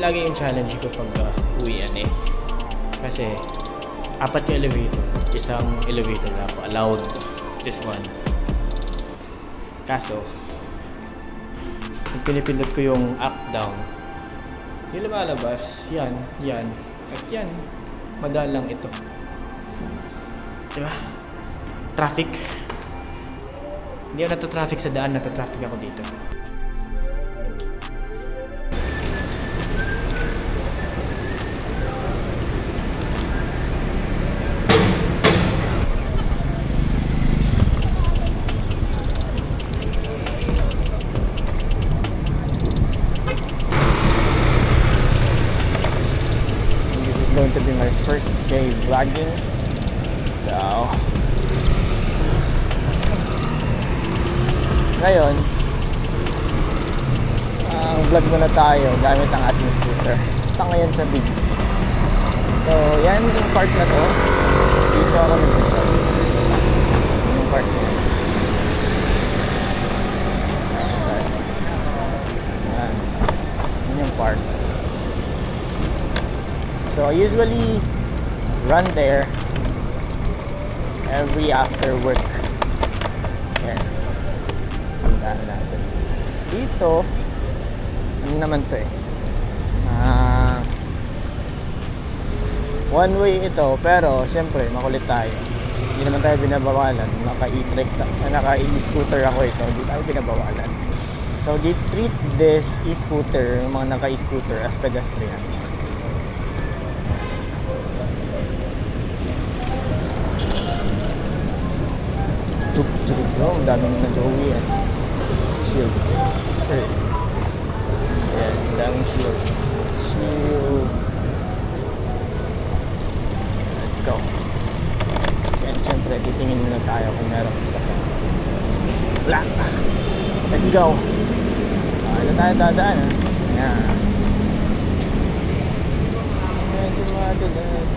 lagi yung challenge ko pag uwian eh. Kasi, 4 yung elevator. Isang elevator na ako allowed. This one. Kaso, kung pinipindot ko yung up, down, yung lumalabas, yan, at yan, madalang ito. Diba? Traffic. Hindi ako natatraffic sa daan, natatraffic ako dito. Going to be my first day vlogging, so ngayon vlog muna tayo gamit ang ating scooter. Ito ngayon sa BGC, so yan yung part na to, dito ako nag-vlog yung part na yan. Yan yung part. So I usually run there every after work. Yan. Tandaan natin. Dito, ano naman to eh? One way ito, pero siyempre makulit tayo. Hindi naman tayo binabawalan. Naka-e-scooter ako eh, so hindi tayo binabawalan. So they treat this e-scooter, yung mga naka-e-scooter as pedestrian. Ang daming nag-uwi eh. Shield. Ayan, ang daming shield. Let's go. And syempre, titingin muna tayo kung meron sa wala. Let's go. Ano tayo dadaan ha? Ayan. Medyo madalas.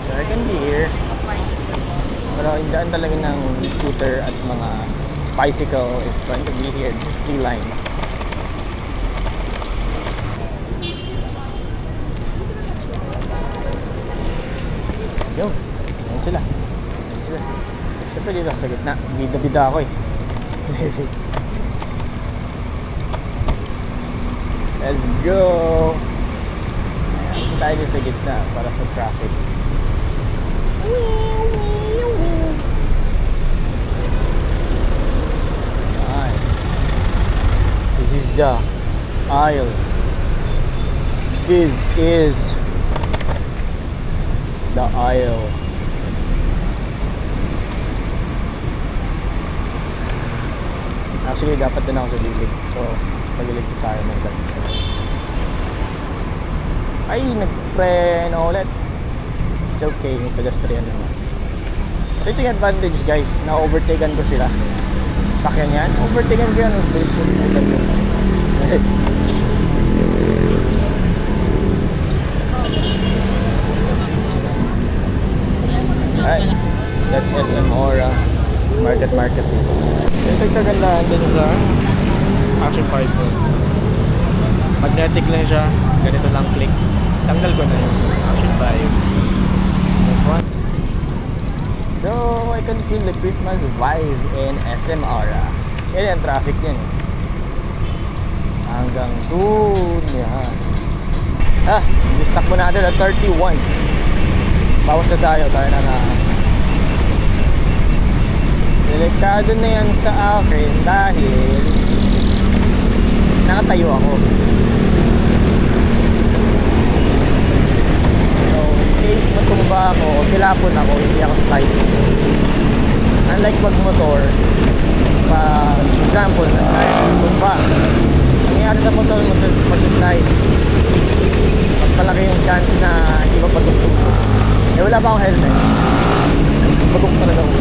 So I can be here. Pero yung daan talaga ng scooter at mga bicycle is going to be here. Just 3 lines. Yo, ayan sila. Siyempre dito sa gitna. Bida-bida ako eh. Let's go! Ayan, tayo sa gitna para sa traffic. This is the aisle. This is the aisle. Actually, dapat din ako sa gilid. So, pagilid tayo ng ganito. Ay, nag-preno ulit. It's okay, may pedestrian naman. So ito yung advantage guys, na-overtaken ko sila. Sakyan yan, overtaken ko yan, bilis yung scooter ko. Alright, that's SM Aura Market dito. Ito yung kagandahan din sa Action 5 po. Magnetic lang siya, ganito lang click. Tanggal ko na yung Action 5. So, I can feel the Christmas vibe in SM Aura. Yan yung traffic yan eh. Hanggang doon yan. Distak mo natin at 31. Bawas na tayo na delikado na yan sa akin dahil nakatayo ako. Case matumba ako o pilapon ako, hindi ako slide. Unlike magmotor, example, tumba. Nangyayari sa motor, mag-slide. Mas malaki yung chance na hindi mapatugtog. Eh wala pa akong helmet. Pagtugtog talaga ako.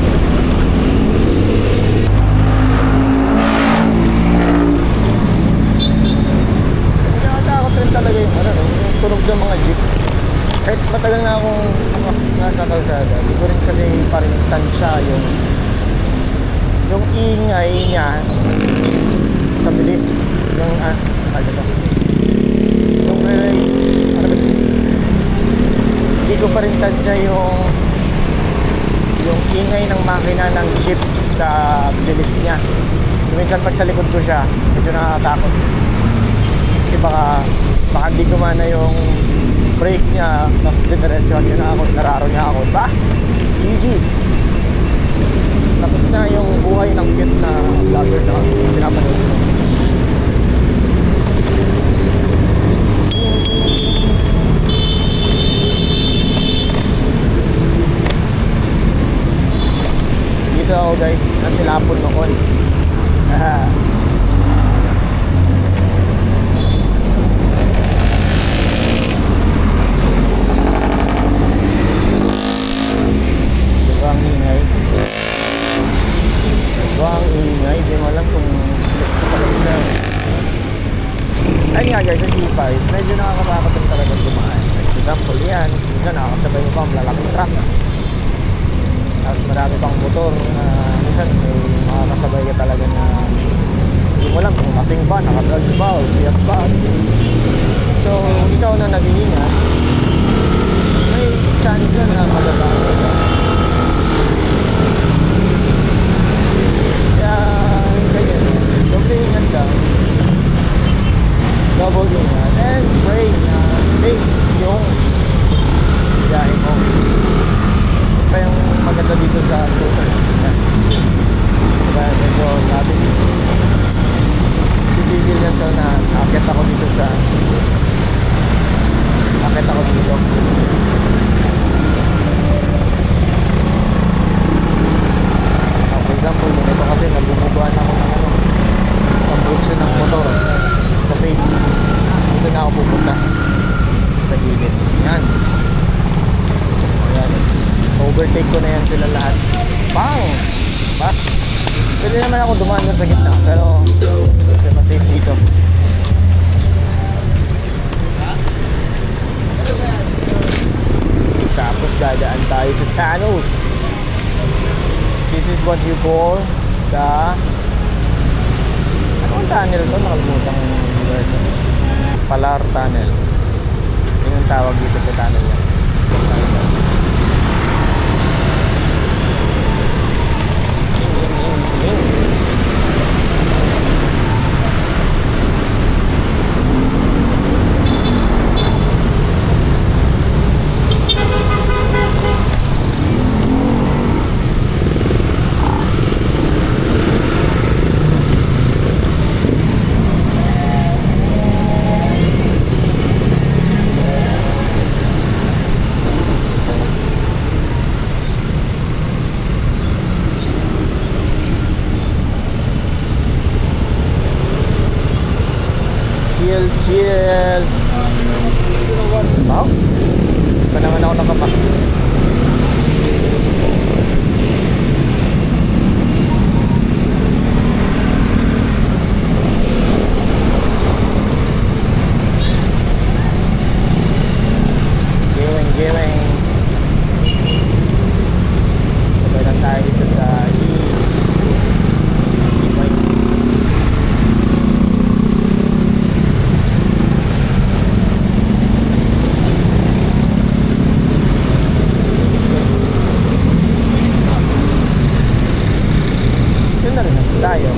Nakatakot rin talaga yung yung tunog ng mga jeep. Kahit matagal na akong nasa kalsada, hindi ko rin kasi parang tansya yung yung ingay niya sa bilis. Yung ano ba? Yung ano ba? Hindi ko pa rin tansya yung ingay ng makina ng jeep sa bilis niya. So, minsan pag sa likod ko siya, medyo nakakatakot. Kasi baka hindi gumana yung brake niya, tapos diniretsuhan niya na ako, nararo niya ako. Ba? GG! Tapos na yung buhay ng cute na vlogger na pinapanood ko. Dito ako guys, ang tilapon noon. Diba ang ingay? Diba ang ingay? Di mo alam kung gusto pa rin siya. Ayun nga guys, sa C5, medyo nakakatakot rin talaga dumaan. For example, yan. Minsan nakakasabay mo pa ang lalaking truck. Tapos marami pang motor na minsan may makakasabay ka talaga na hindi mo alam kung lasing ba, nakadrugs ba, o biyak ba. So, ikaw na nag-iingat, may chance na magagamit ka. Kaya, ganyan, doble ingat ka, double ingat, and pray na safe yung biyahe mo. Pa yung maganda dito sa scooter. Diba, medyo natin titigil yan so na akit ako dito for example, ito kasi nagbububuan ako ng pambutso ng motor sa face. Dito na ako pupunta sa gilid. Yan. Ayan. Overtake ko na yan sila lahat. Bang! Diba? Pwede naman ako dumaan sa gitna, pero mas safe dito. Tapos dadaan tayo sa channel. This is what you call the... Ano ang tunnel to? Nakalimutan yung word. Palar Tunnel. Yun yung tawag dito sa tunnel yan. Chill. Wow. Pa naman ako nakapas. Gawing. Sabay lang tayo dito sa tayo.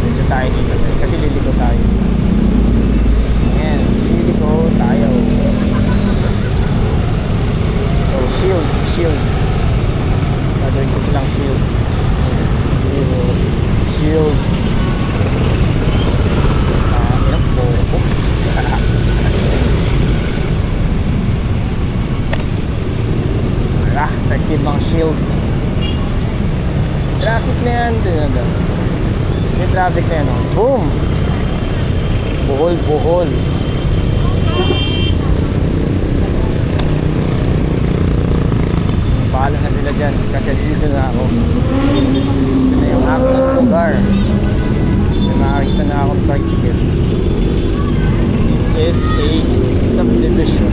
Medyo tayo dito guys, kasi liliko tayo. Ayan, liliko tayo. So, shield. Gagawin ko silang shield. Shield. Ayan po. Effective ang shield. Traffic na yan. May traffic na yan. Boom! Buhol. Bahala na sila dyan kasi dito na ako. Ito na yung aking lugar. May makakita na akong tricycle. This is a subdivision.